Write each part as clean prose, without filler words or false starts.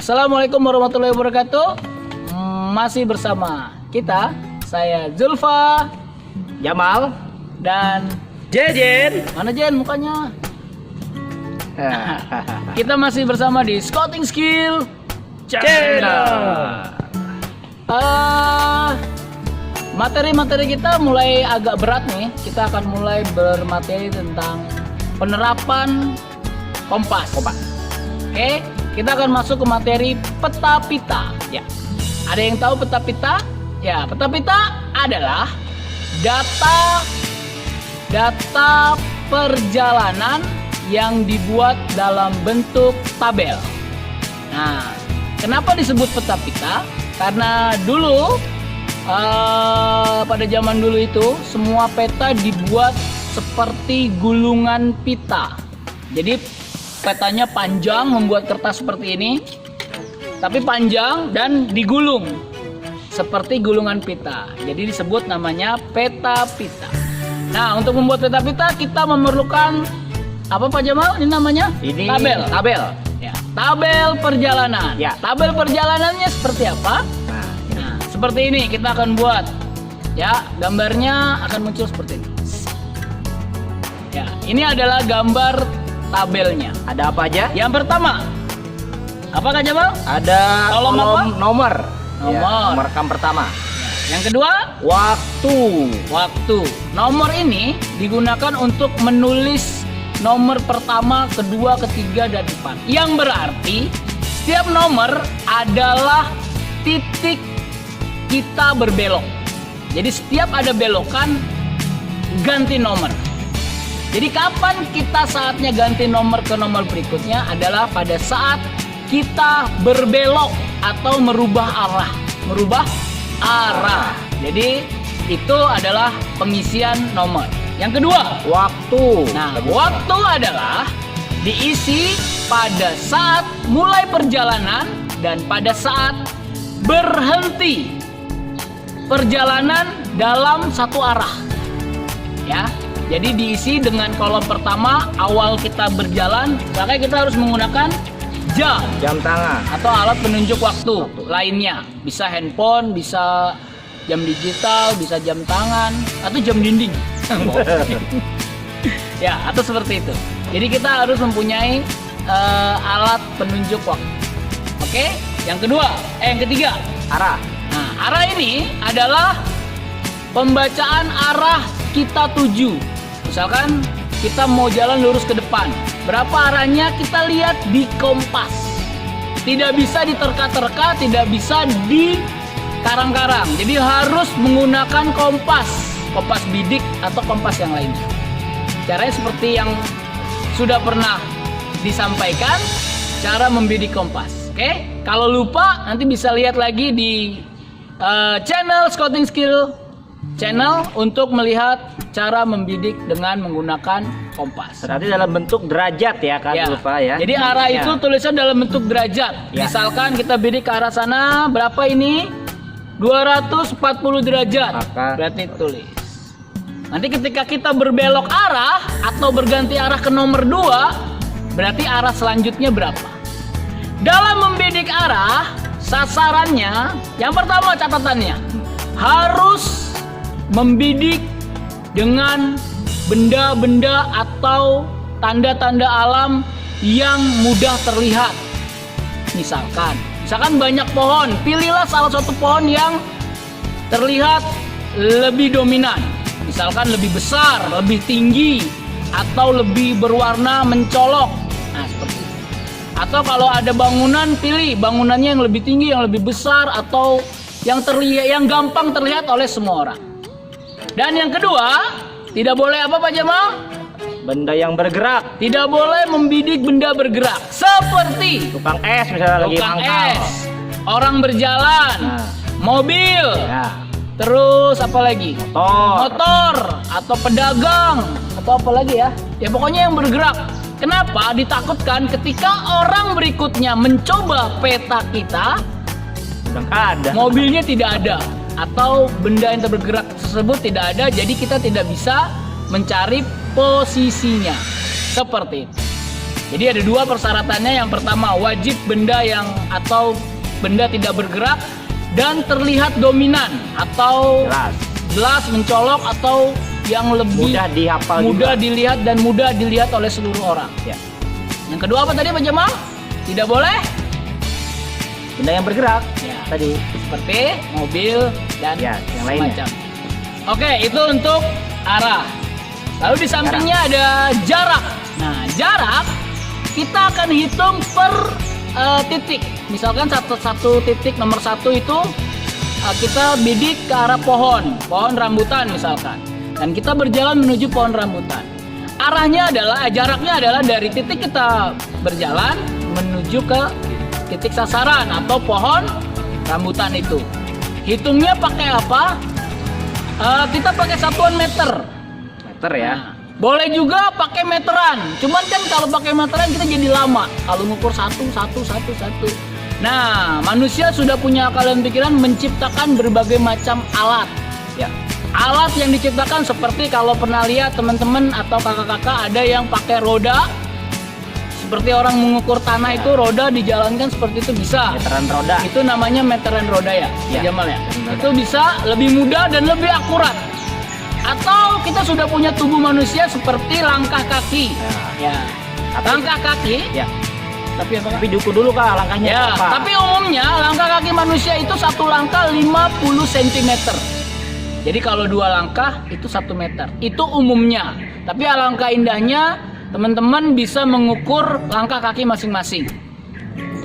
Assalamualaikum warahmatullahi wabarakatuh. Masih bersama kita, saya Zulfa, Jamal, dan Jejen. mana Jen mukanya? Kita masih bersama di Scouting Skill Channel. Materi-materi kita mulai agak berat nih. Kita akan mulai bermateri tentang penerapan kompas. Oke, kita akan masuk ke materi peta pita. Ya, ada yang tahu peta pita? Ya, peta pita adalah data perjalanan yang dibuat dalam bentuk tabel. Nah, kenapa disebut peta pita? Karena dulu pada zaman dulu itu semua peta dibuat seperti gulungan pita. Jadi petanya panjang, membuat kertas seperti ini, tapi panjang dan digulung seperti gulungan pita. Jadi disebut namanya peta pita. Nah, untuk membuat peta pita kita memerlukan apa Pak Jamal? Ini namanya Ini tabel. Ya, tabel perjalanan. Ya. Tabel perjalanannya seperti apa? Nah, seperti ini kita akan buat. Ya, gambarnya akan muncul seperti ini. Ya, ini adalah gambar tabelnya. Ada apa aja? Yang pertama, apa Kak Jamal? Ada Kolom apa? nomor. Nomor. Ya, nomor rekam pertama. Yang kedua, waktu. Nomor ini digunakan untuk menulis nomor pertama, kedua, ketiga, dan 4. Yang berarti setiap nomor adalah titik kita berbelok. Jadi setiap ada belokan, ganti nomor. Jadi kapan kita saatnya ganti nomor ke nomor berikutnya adalah pada saat kita berbelok atau merubah arah. Jadi itu adalah pengisian nomor. Yang kedua, waktu. Nah, waktu adalah diisi pada saat mulai perjalanan dan pada saat berhenti perjalanan dalam satu arah. Ya. Jadi diisi dengan kolom pertama awal kita berjalan, makanya kita harus menggunakan jam tangan atau alat penunjuk waktu lainnya. Bisa handphone, bisa jam digital, bisa jam tangan atau jam dinding. Ya, atau seperti itu. Jadi kita harus mempunyai alat penunjuk waktu. Oke, yang ketiga, arah. Nah, arah ini adalah pembacaan arah kita tuju. Misalkan kita mau jalan lurus ke depan, berapa arahnya kita lihat di kompas. Tidak bisa diterka-terka, tidak bisa di karang-karang. Jadi harus menggunakan kompas bidik atau kompas yang lainnya. Caranya seperti yang sudah pernah disampaikan, cara membidik kompas. Oke, kalau lupa nanti bisa lihat lagi di channel Scouting Skill Channel untuk melihat cara membidik dengan menggunakan kompas. Berarti dalam bentuk derajat ya Kak Zulfa ya. Jadi arah itu tulisan dalam bentuk derajat. Ya. Misalkan kita bidik ke arah sana, berapa ini? 240 derajat. Maka berarti tulis. Nanti ketika kita berbelok arah atau berganti arah ke nomor 2, berarti arah selanjutnya berapa? Dalam membidik arah, sasarannya, yang pertama catatannya, harus membidik dengan benda-benda atau tanda-tanda alam yang mudah terlihat. Misalkan banyak pohon, pilihlah salah satu pohon yang terlihat lebih dominan. Misalkan lebih besar, lebih tinggi, atau lebih berwarna mencolok. Nah, seperti itu. Atau kalau ada bangunan, pilih bangunannya yang lebih tinggi, yang lebih besar, atau yang gampang terlihat oleh semua orang. Dan yang kedua, tidak boleh apa Pak Jamal? benda yang bergerak. Tidak boleh membidik benda bergerak. Seperti Tukang es misalnya lagi tukang mangkal. es, orang berjalan, mobil, terus apa lagi? Motor atau pedagang atau apa lagi ya? Ya pokoknya yang bergerak. Kenapa? Ditakutkan ketika orang berikutnya mencoba peta kita, ada. mobilnya tidak ada atau benda yang bergerak tersebut tidak ada, jadi kita tidak bisa mencari posisinya. Seperti itu. Jadi ada dua persyaratannya. Yang pertama, wajib benda atau benda tidak bergerak dan terlihat dominan atau jelas mencolok atau yang lebih mudah dihafal, mudah juga dilihat dan mudah dilihat oleh seluruh orang. Ya. Yang kedua apa tadi Pak Jamal? Tidak boleh benda yang bergerak ya, tadi seperti mobil dan ya, yang lainnya. semacam. Oke, itu untuk arah. Lalu di sampingnya ada jarak. Nah, jarak kita akan hitung per titik. Misalkan satu titik nomor 1 itu kita bidik ke arah pohon rambutan misalkan. Dan kita berjalan menuju pohon rambutan. Arahnya adalah, jaraknya adalah dari titik kita berjalan menuju ke titik sasaran atau pohon rambutan itu. Hitungnya pakai apa? Kita pakai satuan meter. Meter ya. Nah, boleh juga pakai meteran. Cuman kan kalau pakai meteran kita jadi lama. Kalau ngukur satu. Nah, manusia sudah punya akal dan pikiran menciptakan berbagai macam alat. Ya. Alat yang diciptakan seperti kalau pernah lihat teman-teman atau kakak-kakak ada yang pakai roda. Seperti orang mengukur tanah itu roda dijalankan seperti itu bisa. Meteran roda. Itu namanya meteran roda ya, Ya, Jamal ya. meteran roda. Itu bisa lebih mudah dan lebih akurat. Atau kita sudah punya tubuh manusia seperti langkah kaki. Ya. Langkah kaki. Ya. Tapi apa? Tapi dulu Kak langkahnya Ya, apa? tapi umumnya langkah kaki manusia itu satu langkah 50 cm. Jadi kalau 2 langkah itu 1 meter. Itu umumnya. Tapi alangkah indahnya teman-teman bisa mengukur langkah kaki masing-masing.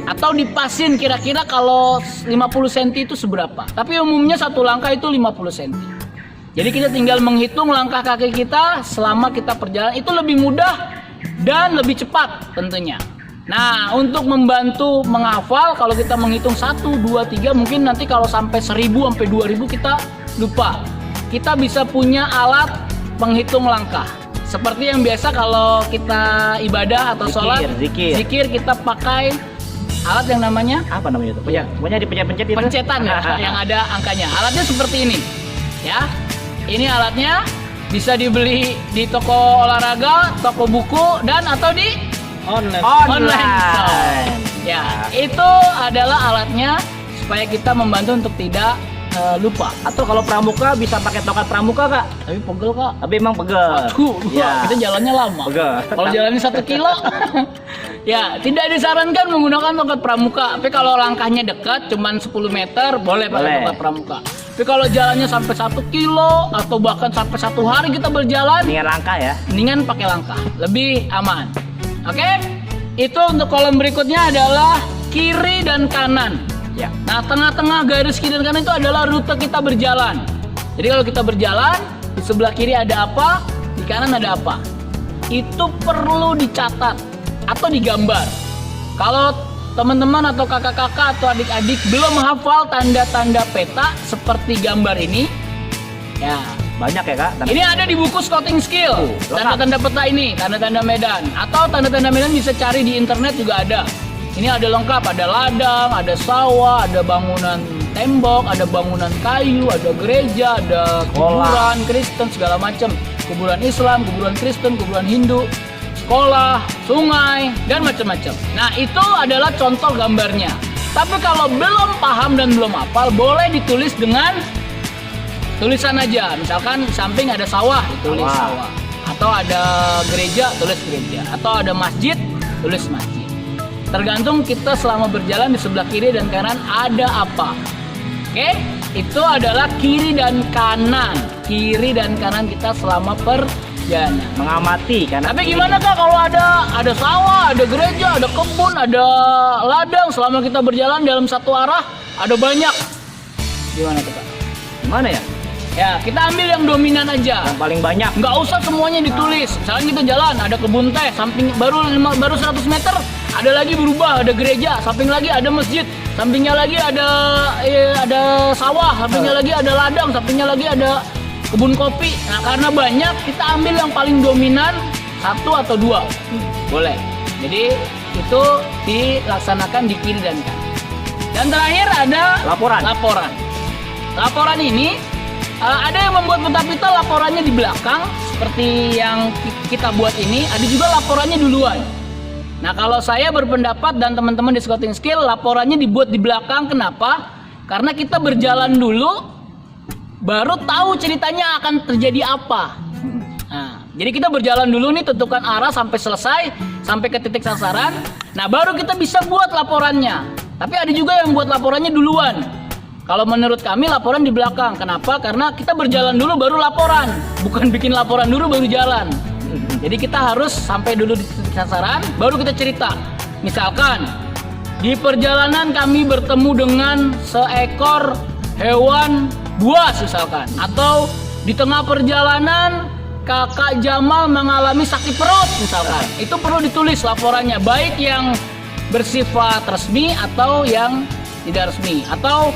Atau dipasin kira-kira kalau 50 cm itu seberapa. Tapi umumnya satu langkah itu 50 cm. Jadi kita tinggal menghitung langkah kaki kita selama kita perjalanan. Itu lebih mudah dan lebih cepat tentunya. Nah, untuk membantu menghafal, kalau kita menghitung 1, 2, 3, mungkin nanti kalau sampai 1000 sampai 2000 kita lupa. Kita bisa punya alat penghitung langkah. Seperti yang biasa kalau kita ibadah atau sholat, zikir kita pakai alat yang namanya apa namanya itu? Punya dipencet-pencet itu. Pencetan ya, yang ada angkanya. Alatnya seperti ini. Ya. Ini alatnya bisa dibeli di toko olahraga, toko buku dan atau di online store. Ya, itu adalah alatnya supaya kita membantu untuk tidak lupa. Atau kalau pramuka bisa pakai tongkat pramuka Kak. Tapi pegel Kak. Tapi emang pegel. Aduh, Ya. kita jalannya lama. Pegel. Kalau jalannya 1 kilo, ya tidak disarankan menggunakan tongkat pramuka. Tapi kalau langkahnya dekat, cuman 10 meter, boleh pakai tongkat pramuka. Tapi kalau jalannya sampai 1 kilo atau bahkan sampai 1 hari kita berjalan, Mendingan langkah ya. mendingan pakai langkah, lebih aman. Oke? Itu untuk kolom berikutnya adalah kiri dan kanan. Ya. Nah, tengah-tengah garis kiri dan kanan itu adalah rute kita berjalan. Jadi kalau kita berjalan, di sebelah kiri ada apa, di kanan ada apa. Itu perlu dicatat atau digambar. Kalau teman-teman atau kakak-kakak atau adik-adik belum hafal tanda-tanda peta seperti gambar ini, ya Banyak ya Kak. ini ada di buku Scouting Skill. Tanda-tanda peta ini, tanda-tanda medan. Atau tanda-tanda medan bisa cari di internet juga ada. Ini ada lengkap, ada ladang, ada sawah, ada bangunan tembok, ada bangunan kayu, ada gereja, ada kuburan Kristen segala macam. Kuburan Islam, kuburan Kristen, kuburan Hindu, sekolah, sungai, dan macam-macam. Nah, itu adalah contoh gambarnya. Tapi kalau belum paham dan belum hafal, boleh ditulis dengan tulisan aja. Misalkan di samping ada sawah, ditulis sawah. Atau ada gereja, tulis gereja. Atau ada masjid, tulis masjid. Tergantung kita selama berjalan di sebelah kiri dan kanan ada apa. Oke? Itu adalah kiri dan kanan. Kiri dan kanan kita selama perjalanan. Mengamati kan. Tapi gimana Kak kalau ada sawah, ada gereja, ada kebun, ada ladang selama kita berjalan dalam satu arah, ada banyak. Gimana tuh Kak? Gimana ya? Ya, kita ambil yang dominan aja. Yang paling banyak. Nggak usah semuanya ditulis. Misalnya kita jalan, ada kebun teh, samping baru 100 meter, ada lagi berubah, ada gereja, samping lagi ada masjid, sampingnya lagi ada sawah, sampingnya lagi ada ladang, sampingnya lagi ada kebun kopi. Nah, karena banyak, kita ambil yang paling dominan 1 atau 2. Boleh. Jadi itu dilaksanakan di kiri dan kanan. Dan terakhir ada laporan. Laporan ini ada yang membuat peta-peta laporannya di belakang seperti yang kita buat ini. Ada juga laporannya duluan. Nah, kalau saya berpendapat dan teman-teman di Scouting Skill, laporannya dibuat di belakang. Kenapa? Karena kita berjalan dulu, baru tahu ceritanya akan terjadi apa. Nah, jadi kita berjalan dulu nih, tentukan arah sampai selesai, sampai ke titik sasaran. Nah, baru kita bisa buat laporannya. Tapi ada juga yang buat laporannya duluan. Kalau menurut kami laporan di belakang. Kenapa? Karena kita berjalan dulu baru laporan. Bukan bikin laporan dulu baru jalan. Jadi kita harus sampai dulu di titik sasaran, baru kita cerita. Misalkan, di perjalanan kami bertemu dengan seekor hewan buas misalkan. Atau di tengah perjalanan Kakak Jamal mengalami sakit perut misalkan. Itu perlu ditulis laporannya. Baik yang bersifat resmi atau yang tidak resmi. Atau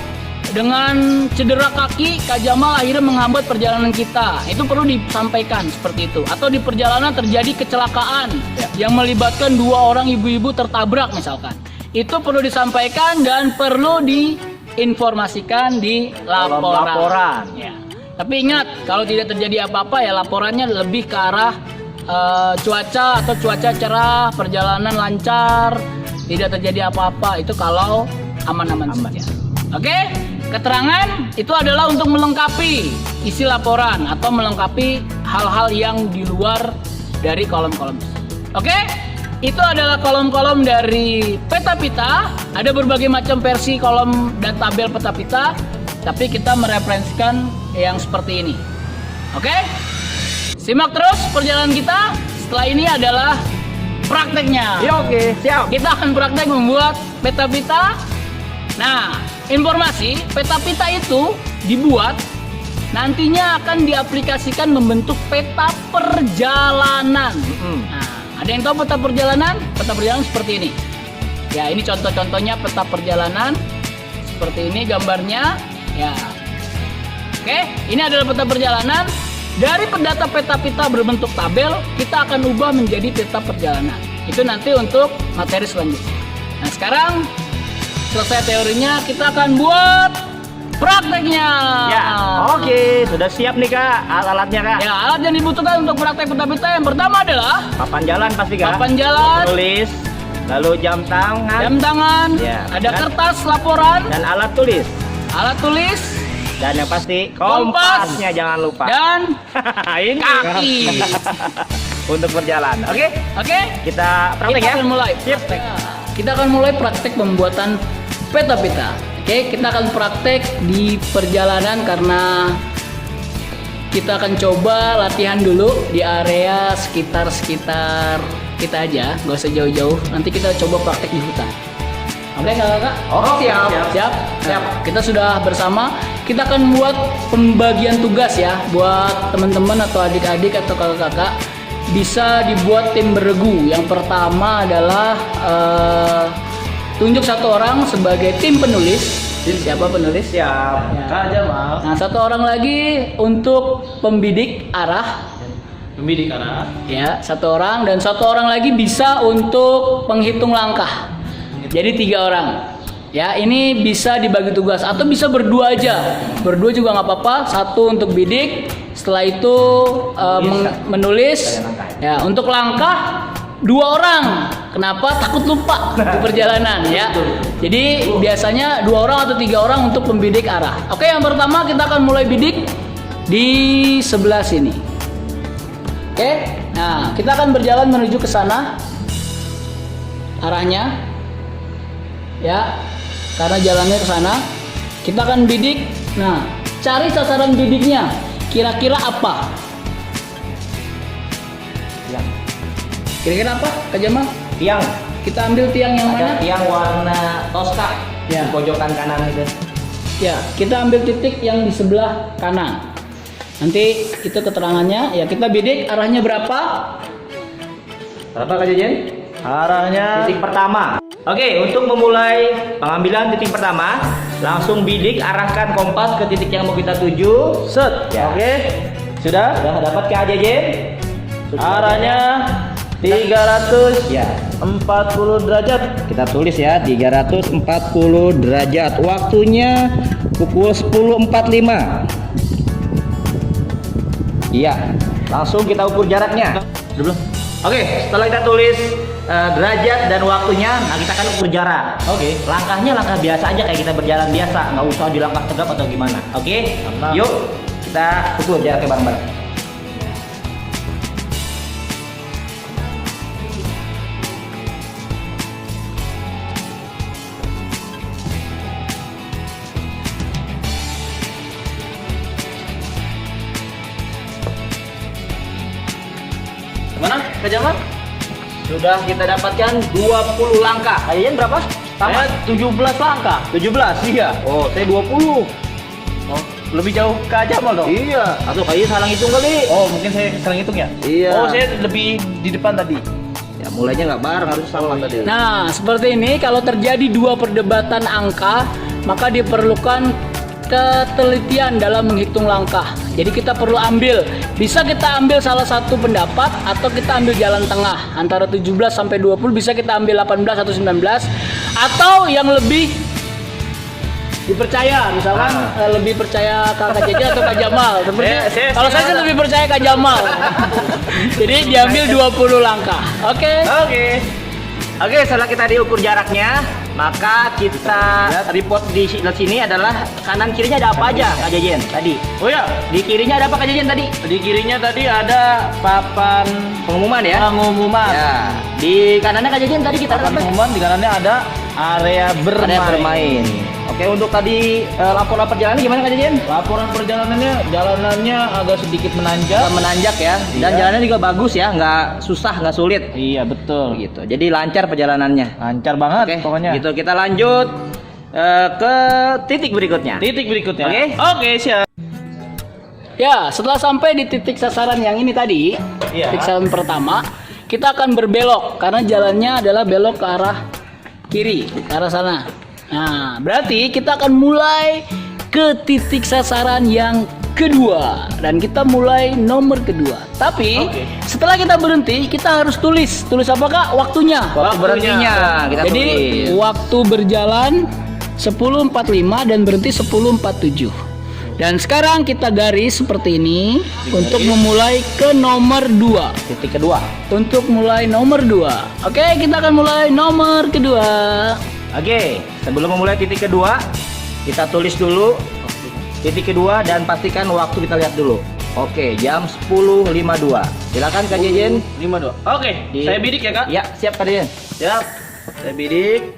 dengan cedera kaki, Kak Jamal akhirnya menghambat perjalanan kita. Itu perlu disampaikan seperti itu. Atau di perjalanan terjadi kecelakaan yang melibatkan 2 orang ibu-ibu tertabrak misalkan. Itu perlu disampaikan dan perlu diinformasikan di laporan. Ya. Tapi ingat, kalau tidak terjadi apa-apa ya laporannya lebih ke arah cuaca atau cuaca cerah, perjalanan lancar, tidak terjadi apa-apa. Itu kalau aman-aman saja. Oke? Keterangan itu adalah untuk melengkapi isi laporan atau melengkapi hal-hal yang di luar dari kolom-kolom. Oke? Itu adalah kolom-kolom dari peta pita. Ada berbagai macam versi kolom dan tabel peta pita, tapi kita mereferensikan yang seperti ini. Oke? Simak terus perjalanan kita. Setelah ini adalah prakteknya. Ya, oke, siap. Kita akan praktek membuat peta pita. Nah, informasi peta pita itu dibuat nantinya akan diaplikasikan membentuk peta perjalanan. Nah, ada yang tahu peta perjalanan? Peta perjalanan seperti ini. Ya, ini contoh-contohnya peta perjalanan. Seperti ini gambarnya. Ya. Oke, ini adalah peta perjalanan. Dari data peta pita berbentuk tabel, kita akan ubah menjadi peta perjalanan. Itu nanti untuk materi selanjutnya. Nah, sekarang selesai teorinya, kita akan buat prakteknya. Ya, oke, sudah siap nih Kak alat-alatnya Kak. Ya, alat yang dibutuhkan untuk praktek peta pita yang pertama adalah Papan jalan pasti Kak. papan jalan, Tulis, lalu jam tangan, jam tangan, Ya, ada dan- kertas laporan, dan alat tulis. alat tulis, Dan yang pasti Kompas. kompasnya jangan lupa. dan Ini kaki. untuk berjalan. Oke, Oke? kita praktek Kita ya. akan mulai. Siap. Kita akan mulai praktek pembuatan peta pita. Oke, kita akan praktek di perjalanan karena kita akan coba latihan dulu di area sekitar kita aja, nggak usah jauh-jauh. Nanti kita coba praktek di hutan. Oke, kakak? Oke, siap. Siap? Siap. Kita sudah bersama. Kita akan buat pembagian tugas ya buat teman-teman atau adik-adik atau kakak-kakak. Bisa dibuat tim beregu. Yang pertama adalah tunjuk satu orang sebagai tim penulis. Siapa penulis? Siap. Ya. Kak Jamal. Nah, satu orang lagi untuk pembidik arah. Pembidik arah. Ya, satu orang dan satu orang lagi bisa untuk penghitung langkah. Jadi 3 orang. Ya, ini bisa dibagi tugas atau bisa berdua aja. Berdua juga nggak apa-apa. Satu untuk bidik, setelah itu menulis. Ya, untuk langkah 2 orang. Kenapa? Takut lupa di perjalanan ya. Jadi biasanya 2 orang atau 3 orang untuk pembidik arah. Oke, yang pertama kita akan mulai bidik di sebelah sini. Oke, nah kita akan berjalan menuju ke sana arahnya, ya, karena jalannya ke sana. Kita akan bidik. Nah, cari sasaran bidiknya. Kira-kira apa? Tiang. Kira-kira apa, Kak Jamal? Tiang. Kita ambil tiang yang mana? Ada tiang warna toska Ya. di pojokan kanan itu. Ya, kita ambil titik yang di sebelah kanan. Nanti itu keterangannya. Ya, kita bidik arahnya berapa? Berapa Kak Jejen? Arahnya titik pertama. Oke, untuk memulai pengambilan titik pertama, langsung bidik arahkan kompas ke titik yang mau kita tuju. Set. Ya. Oke. Sudah dapat Kak Jejen? Arahnya 340 derajat. Kita tulis ya, 340 derajat. Waktunya pukul 10.45. Iya, langsung kita ukur jaraknya. Oke, setelah kita tulis derajat dan waktunya. Nah, kita akan ukur jarak. Oke. Langkahnya langkah biasa aja kayak kita berjalan biasa, nggak usah di langkah tegap atau gimana. Oke? Mantap. Yuk kita ukur jaraknya bareng-bareng. Gimana, Kak Jamal? Sudah kita dapatkan 20 langkah. Kalian berapa? Saya 17 langkah. 17? Iya. Oh, saya 20. Oh, lebih jauh Kak Jamal dong? Iya. Atau kalian salah hitung kali. Oh, mungkin saya salah hitung ya? Iya. Oh, saya lebih di depan tadi. Ya, mulainya nggak bareng, harus sama tadi. Nah, seperti ini kalau terjadi dua perdebatan angka, maka diperlukan ketelitian dalam menghitung langkah. Jadi kita perlu bisa kita ambil salah satu pendapat atau kita ambil jalan tengah antara 17 sampai 20, bisa kita ambil 18 atau 19 atau yang lebih dipercaya, misalkan lebih percaya Kak Jeje atau Kak Jamal. Seperti kalau saya sih lebih percaya Kak Jamal. Jadi diambil 20 langkah. Oke. Oke, setelah kita diukur jaraknya, maka kita report di sini adalah kanan kirinya ada apa aja, Kak Jejen tadi. Oh ya, Di kirinya ada apa, Kak Jejen tadi? di kirinya tadi ada papan Pengumuman ya. pengumuman. Ya. Di kanannya Kak Jejen tadi kita Papan apa? pengumuman di kanannya ada area bermain. Ada bermain. Oke, untuk tadi laporan perjalanan gimana, Kak Jejen? Laporan jalanannya agak sedikit menanjak. Menanjak ya. Dan Iya. jalannya juga bagus ya, nggak susah, nggak sulit. Iya, betul. Gitu. Jadi lancar perjalanannya. Lancar banget Oke, pokoknya. gitu kita lanjut ke titik berikutnya. Titik berikutnya. Oke. Oke, siap. Ya, setelah sampai di titik sasaran yang ini tadi, Iya. titik sasaran pertama, kita akan berbelok karena jalannya adalah belok ke arah kiri, ke arah sana. Nah, berarti kita akan mulai ke titik sasaran yang kedua dan kita mulai nomor kedua. Tapi Oke. setelah kita berhenti, kita harus tulis apa Kak? Waktunya. Waktu berhentinya kita Jadi tulis. waktu berjalan 10.45 dan berhenti 10.47. Dan sekarang kita garis seperti ini untuk memulai ke nomor 2. Titik kedua. Untuk mulai nomor 2. Oke, kita akan mulai nomor kedua. Oke, sebelum memulai titik kedua, kita tulis dulu titik kedua dan pastikan waktu kita lihat dulu. Oke, jam 10.52. Silakan Kak Jejen. 52. Oke, Di- saya bidik ya Kak. Ya, siap Kak Jejen. Siap. Saya bidik.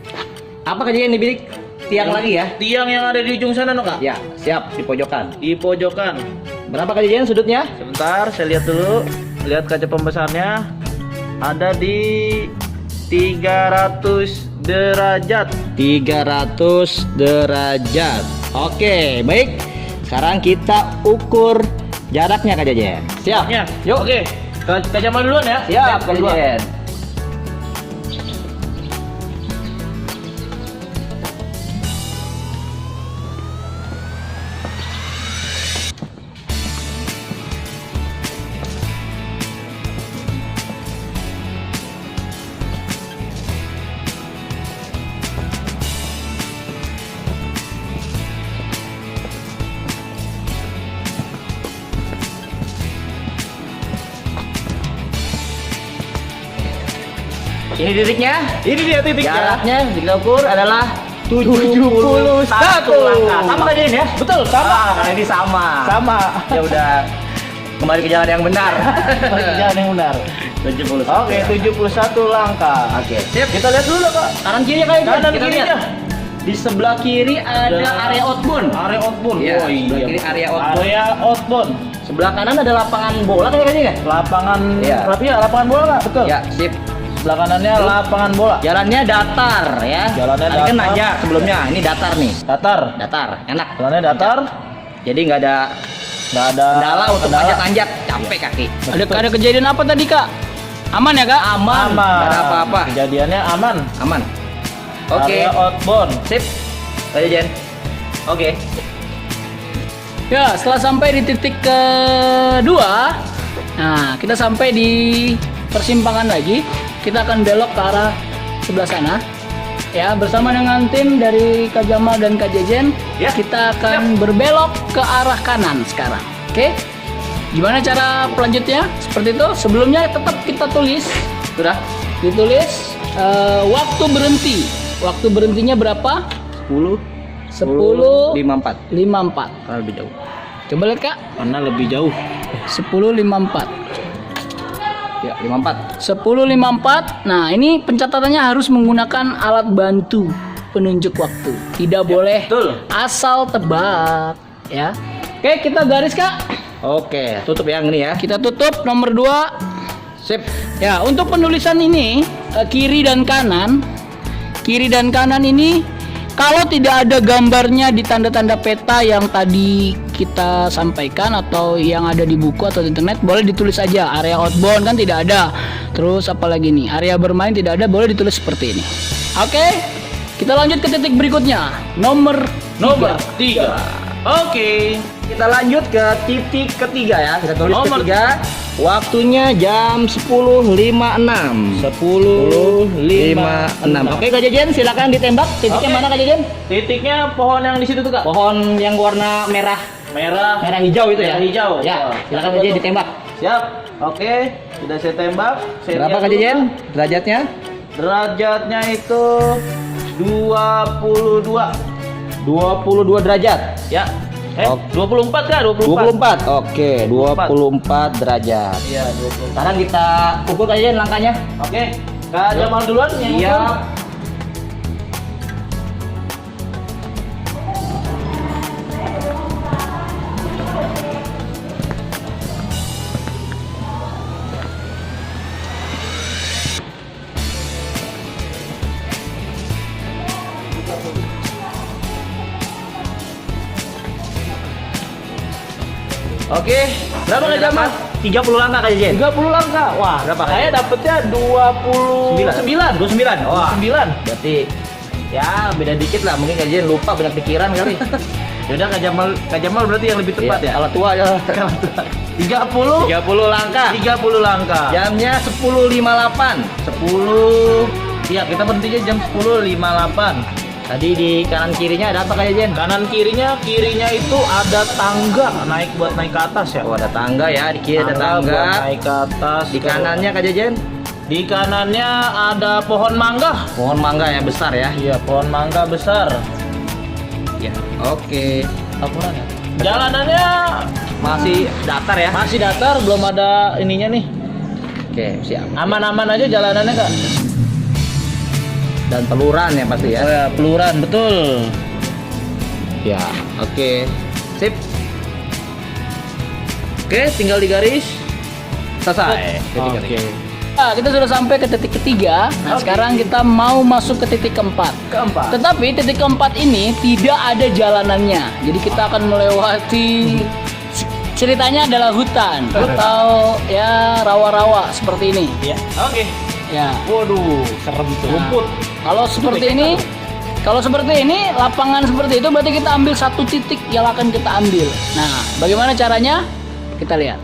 Apa Kak Jejen dibidik? Tiang lagi ya? Tiang yang ada di ujung sana no Kak. Ya, siap di pojokan. Di pojokan. Berapa Kak Jejen sudutnya? Sebentar, saya lihat dulu. Lihat kaca pembesarnya. Ada di 300 derajat. 300 derajat. Oke, baik. Sekarang kita ukur jaraknya Kak Jejen. Siap. Ya. Yuk. Oke. Kak Jamal duluan ya. Siap Kak Duluan. Jejen. Ini titiknya. Ini dia titiknya. Jaraknya kita ukur adalah 71 71 langkah. Sama Kak Jejen ya? Betul, sama. Kali ini sama. Sama. Ya udah kembali ke jalan yang benar. Jalan yang benar. 71. Oke, 71 langkah. Oke, sip. Kita lihat dulu Kak. Kanan kiri Kak Jejen. Kanan Kita kirinya. lihat. Di sebelah kiri ada area outbound. Area outbound. Iya, Oh, sebelah kiri area outbound. Area outbound. Sebelah kanan ada lapangan bola kayaknya ya? Lapangan Iya. lapangan bola nggak? Betul. Ya, sip. Sebelah kanannya lapangan bola. Jalannya datar ya. Jalannya Tadi kan datar. nanjak sebelumnya. Ini datar nih. Datar. Datar, enak. Jalannya datar. Jadi nggak ada Nggak ada kendala untuk kendala. nanjak-nanjak, capek kaki. Ada kejadian apa tadi Kak? Aman ya Kak? Aman. Nggak ada apa-apa. Kejadiannya aman. Aman. Oke. Area outbound. Sip. Ayo Jen. Oke. Ya, setelah sampai di titik kedua, nah kita sampai di persimpangan lagi. Kita akan belok ke arah sebelah sana. Ya, bersama dengan tim dari Kak Jamal dan Kak Jejen, Ya. kita akan berbelok ke arah kanan sekarang. Oke? Gimana cara pelanjutnya? Seperti itu. Sebelumnya tetap kita tulis. Sudah. ditulis waktu berhenti. Waktu berhentinya berapa? 10 54. 10.54. Karena lebih jauh. Coba lihat Kak. Karena lebih jauh. 10.54. Ya, 54. 10.54. Nah, ini pencatatannya harus menggunakan alat bantu penunjuk waktu. Tidak boleh betul. asal tebak, ya. Oke, kita garis Kak. Oke, tutup yang ini ya. Kita tutup nomor 2. Sip. Ya, untuk penulisan ini kiri dan kanan. Kiri dan kanan ini kalau tidak ada gambarnya di tanda-tanda peta yang tadi kita sampaikan atau yang ada di buku atau di internet, boleh ditulis aja. Area outbound kan tidak ada. Terus apalagi nih? Area bermain tidak ada, boleh ditulis seperti ini. Oke. Kita lanjut ke titik berikutnya. Nomor 3. Oke. Kita lanjut ke titik ketiga ya. Kita tulis Nomor ketiga. Waktunya jam 10.56. 10.56. Oke, Kak Jejen, silakan ditembak. Titiknya Oke. mana, Kak Jejen? Titiknya pohon yang di situ tuh Kak. Pohon yang warna merah Merah. hijau itu ya. Merah hijau. Ya, silakan Kak Jejen ditembak. Siap. Oke, sudah saya tembak. Saya Berapa lihat Kak dulu. Jejen? Derajatnya? Derajatnya itu 22. 22 derajat. Ya. Oke. 24 Kak, 24. Oke, 24 derajat. Iya, 24. Sekarang kita ukur Kak Jejen langkahnya. Oke. Kak Jamal duluan yang Iya. ukur. Oke, Berapa Kak Jamal? 30 langkah Kak Jejen. 30 langkah. Wah, Berapa, Kak? saya dapetnya 29. 29. Wah. 9. Berarti ya beda dikit lah, mungkin Kak Jejen lupa banyak pikiran kali. Yaudah Kak Jamal berarti yang lebih tepat Iya, ya. Kalau tua ya. 30 langkah. 30 langkah. Jamnya 10.58. 10. Iya, kita berhentinya jam 10.58. Tadi di kanan kirinya ada apa Kak Jejen? Kanan kirinya itu ada tangga buat naik ke atas ya. Oh, ada tangga ya, di kiri ada Buat tangga. naik ke atas. Di kanannya Kak Jejen? Di kanannya ada pohon mangga. Pohon mangga yang besar ya. Iya, pohon mangga besar. Ya. Oke. Akurat ya. Jalanannya Masih datar ya. masih datar, belum ada ininya nih. Oke, siap. Aman-aman aja jalanannya Kak. Dan peluran ya pasti ya. Oh ya, peluran betul. Ya, oke. Sip. Oke, tinggal digaris. Selesai. Titik Oke. ketiga. Nah, kita sudah sampai ke titik ketiga. Nah, Oke. sekarang kita mau masuk ke titik keempat. Keempat. Tetapi titik keempat ini tidak ada jalanannya. Jadi kita akan melewati ceritanya adalah hutan atau ya rawa-rawa seperti ini. Ya. Oke. Ya. Waduh, serem tuh. Nah, Rumput. Kalau seperti ini, lapangan seperti itu berarti kita ambil satu titik yang akan kita ambil. Nah, bagaimana caranya? Kita lihat.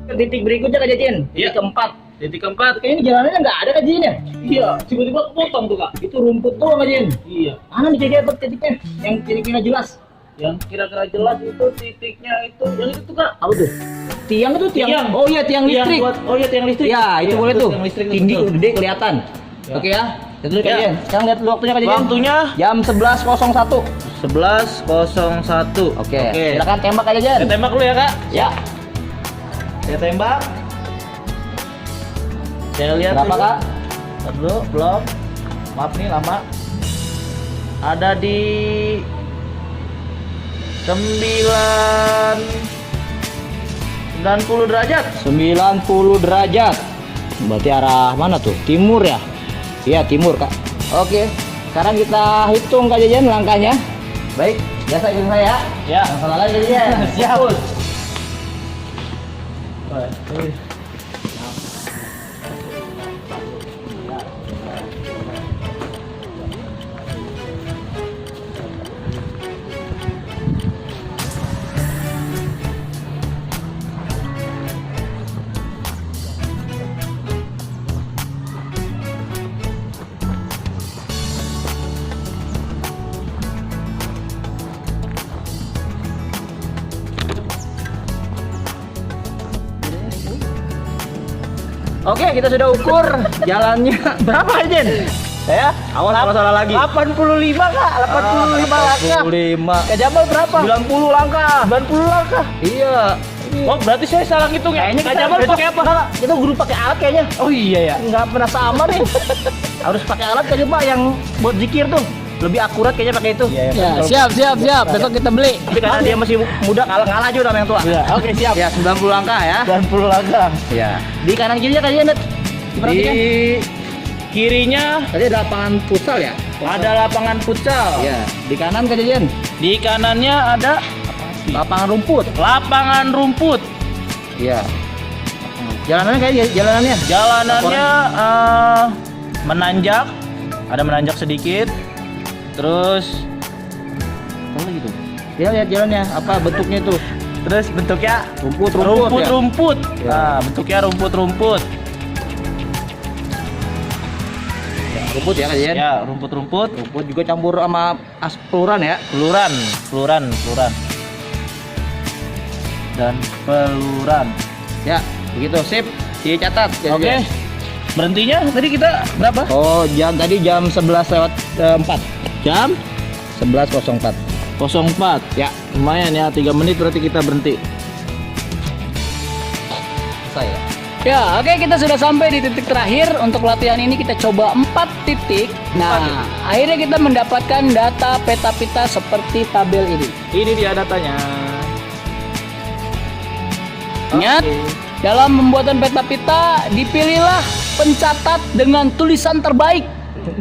Titik berikutnya Kak Jejen. Iya. Titik keempat. Titik keempat. Kayaknya ini jalanannya nggak ada Kak Jejen ya? Iya, tiba-tiba kepotong tuh Kak. Itu rumput doang Kak Jejen. Iya. Mana nih Jejen titiknya? Yang kira-kira jelas. Yang kira-kira jelas itu titiknya itu yang itu tuh Kak. Apa tuh? Tiang itu tiang. Tiang. Oh iya tiang listrik. Oh iya, tiang listrik. Ya, itu Iya, boleh betul, tuh. Tiang listrik Tinggi, betul. gede kelihatan. Ya. Oke ya. Itu dulu Kak Ya. Jejen. Sekarang lihat dulu waktunya Kak Jejen. Waktunya Jam 11.01. 11.01. Oke. Silakan tembak Kak Jejen. Saya tembak dulu ya Kak. Ya. Saya tembak. Saya lihat Berapa dulu. Kak? Ntar dulu, belum. Maaf nih lama. Ada di 90 derajat. 90 derajat. Berarti arah mana tuh? Timur ya? Iya, timur, Kak. Oke. Sekarang kita hitung Kak Jejen langkahnya. Baik, biasa ikut saya. Ya. Yang salah lagi Kak Jejen. Siap. Fokus. Oke, kita sudah ukur jalannya berapa Jen? Ya, Awas kalau salah lagi. 85 Kak, 85 langkah. 85. Ke Jamal berapa? 90 langkah. 90 langkah. Iya. Oh, berarti saya salah ngitung ya? Kayaknya Kak kita Jamal besok- pakai apa? Kak, kita guru pakai alat kayaknya. Oh iya ya. Nggak pernah sama nih. Harus pakai alat kayaknya Pak yang buat zikir tuh. Lebih akurat kayaknya pakai itu. Iya, Ya, siap. Besok kita beli. Tapi karena dia masih muda ngalah juga sama yang tua. Iya, oke siap. Ya, 90 langkah ya. 90 langkah. Ya. Di kanan kirinya kayaknya Net. Diperhatikan. Di kirinya Tadi ada lapangan futsal ya? ada lapangan futsal. Iya. Di kanan kejadian Di kanannya ada lapangan rumput. lapangan rumput. Iya. Jalanannya kayaknya jalanannya. Jalanannya menanjak, ada menanjak sedikit. Terus Apa gitu? Ya lihat jalannya, apa bentuknya itu? bentuknya Rumput-rumput ya? rumput. Ya. Nah, bentuknya rumput-rumput. Rumput ya kejadian. Ya, rumput-rumput. Rumput juga campur sama peluran ya. Peluran. Dan peluran. Ya, begitu sip. Dicatat. Oke. Berhentinya tadi kita berapa? Oh, tadi jam 11:04. Jam 11:04. 04. Ya, Lumayan ya, 3 menit berarti kita berhenti. saya. Ya, oke, kita sudah sampai di titik terakhir. Untuk latihan ini kita coba 4 titik. Nah, akhirnya kita mendapatkan data peta pita seperti tabel ini. Ini dia datanya. Ingat, dalam pembuatan peta pita dipilihlah pencatat dengan tulisan terbaik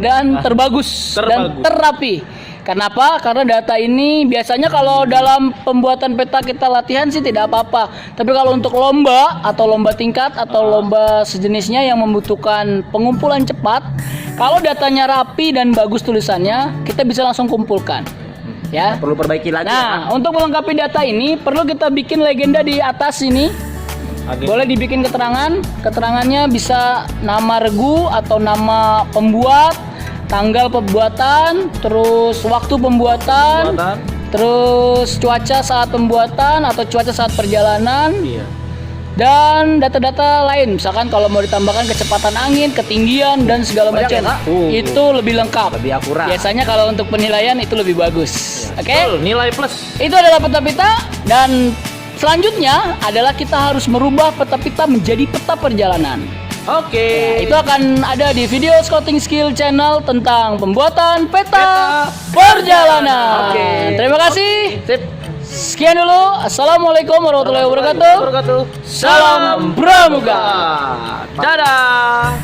dan terbagus dan terapi. Kenapa? Karena data ini biasanya kalau dalam pembuatan peta kita latihan sih tidak apa-apa. Tapi kalau untuk lomba atau lomba tingkat atau lomba sejenisnya yang membutuhkan pengumpulan cepat, kalau datanya rapi dan bagus tulisannya, kita bisa langsung kumpulkan. Ya. Perlu perbaiki lagi. Nah, untuk melengkapi data ini perlu kita bikin legenda di atas ini. Boleh dibikin keterangan. Keterangannya bisa nama regu atau nama pembuat, tanggal pembuatan, terus waktu pembuatan, terus cuaca saat pembuatan atau cuaca saat perjalanan. Iya. Dan data-data lain, misalkan kalau mau ditambahkan kecepatan angin, ketinggian dan segala Banyak macam, ya, Kak? itu lebih lengkap. Lebih akurat. Biasanya kalau untuk penilaian itu lebih bagus. Oke? Betul, nilai plus. Itu adalah peta pita dan selanjutnya adalah kita harus merubah peta pita menjadi peta perjalanan. Oke. Itu akan ada di video Scouting Skill Channel tentang pembuatan peta perjalanan. Oke. Terima kasih. Sip. Sekian dulu. Assalamualaikum warahmatullahi wabarakatuh. Wabarakatuh. Salam Pramuka. Dadah.